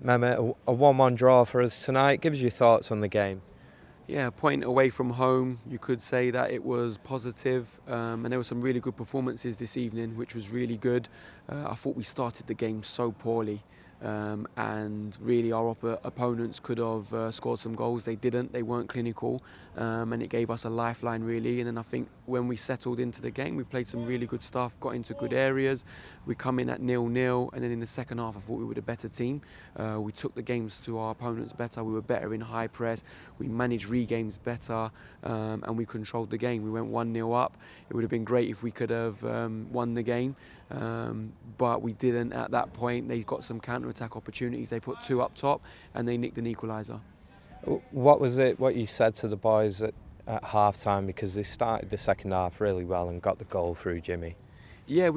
Mehmet, a 1-1 draw for us tonight. Give us your thoughts on the game. Yeah, a point away from home, you could say that it was positive, and there were some really good performances this evening, which was really good. I thought we started the game so poorly, and really our opponents could have scored some goals. They didn't, they weren't clinical, and it gave us a lifeline really. And then I think when we settled into the game, we played some really good stuff, got into good areas. We come in at 0-0, and then in the second half I thought we were the better team. We took the games to our opponents better, we were better in high press, we managed games better, and we controlled the game. We went 1-0 up. It would have been great if we could have won the game, but we didn't at that point. They got some counter-attack opportunities. They put 2 up top and they nicked an equaliser. What was it, what you said to the boys at half-time, because they started the second half really well and got the goal through Jimmy? Yeah,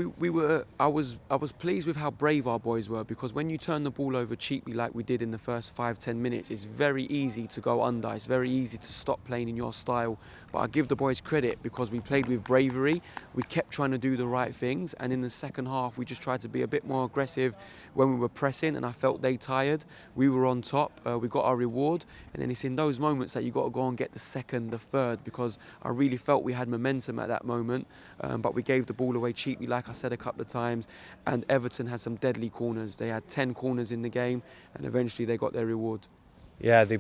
I was pleased with how brave our boys were, because when you turn the ball over cheaply like we did in the first 5-10 minutes, it's very easy to go under. It's very easy to stop playing in your style. But I give the boys credit because we played with bravery. We kept trying to do the right things, and in the second half we just tried to be a bit more aggressive when we were pressing, and I felt they tired. We were on top. We got our reward, and then it's in those moments that you got to go and get the second, the third, because I really felt we had momentum at that moment, but we gave the ball away cheaply, like I said a couple of times, and Everton had some deadly corners. They had 10 corners in the game, and eventually they got their reward. Yeah, they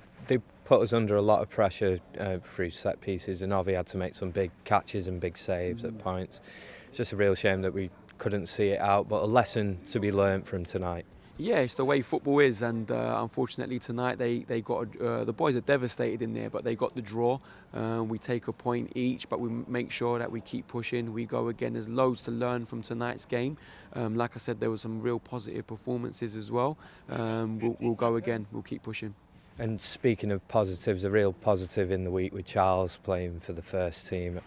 put us under a lot of pressure through set pieces, and Ovi had to make some big catches and big saves at points. It's just a real shame that we couldn't see it out, but a lesson to be learnt from tonight. Yeah, it's the way football is, and unfortunately tonight they got the boys are devastated in there, but they got the draw. We take a point each, but we make sure that we keep pushing. We go again. There's loads to learn from tonight's game. Like I said, there were some real positive performances as well. We'll go again. We'll keep pushing. And speaking of positives, a real positive in the week with Charles playing for the first team.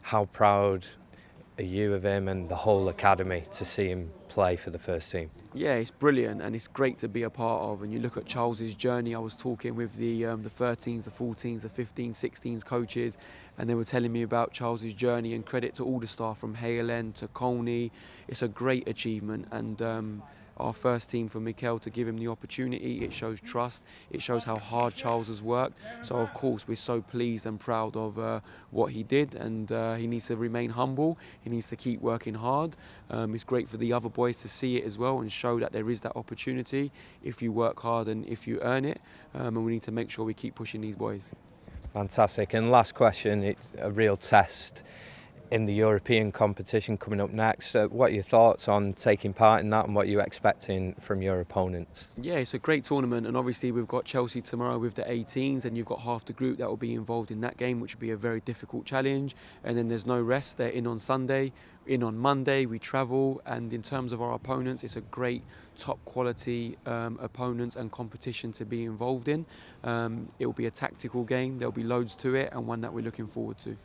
How proud are you of him and the whole academy to see him play for the first team? Yeah, it's brilliant and it's great to be a part of. And you look at Charles's journey. I was talking with the 13s, the 14s, the 15s, 16s coaches, and they were telling me about Charles's journey, and credit to all the staff from Hale End to Colney. It's a great achievement, and our first team for Mikel to give him the opportunity, it shows trust, it shows how hard Charles has worked. So of course we're so pleased and proud of what he did, and he needs to remain humble, he needs to keep working hard. It's great for the other boys to see it as well and show that there is that opportunity if you work hard and if you earn it, and we need to make sure we keep pushing these boys. Fantastic. And last question, it's a real test in the European competition coming up next. What are your thoughts on taking part in that, and what are you expecting from your opponents? Yeah, it's a great tournament, and obviously we've got Chelsea tomorrow with the 18s, and you've got half the group that will be involved in that game, which will be a very difficult challenge. And then there's no rest. They're in on Sunday, in on Monday, we travel, and in terms of our opponents, it's a great top quality opponents and competition to be involved in. It will be a tactical game, there'll be loads to it, and one that we're looking forward to.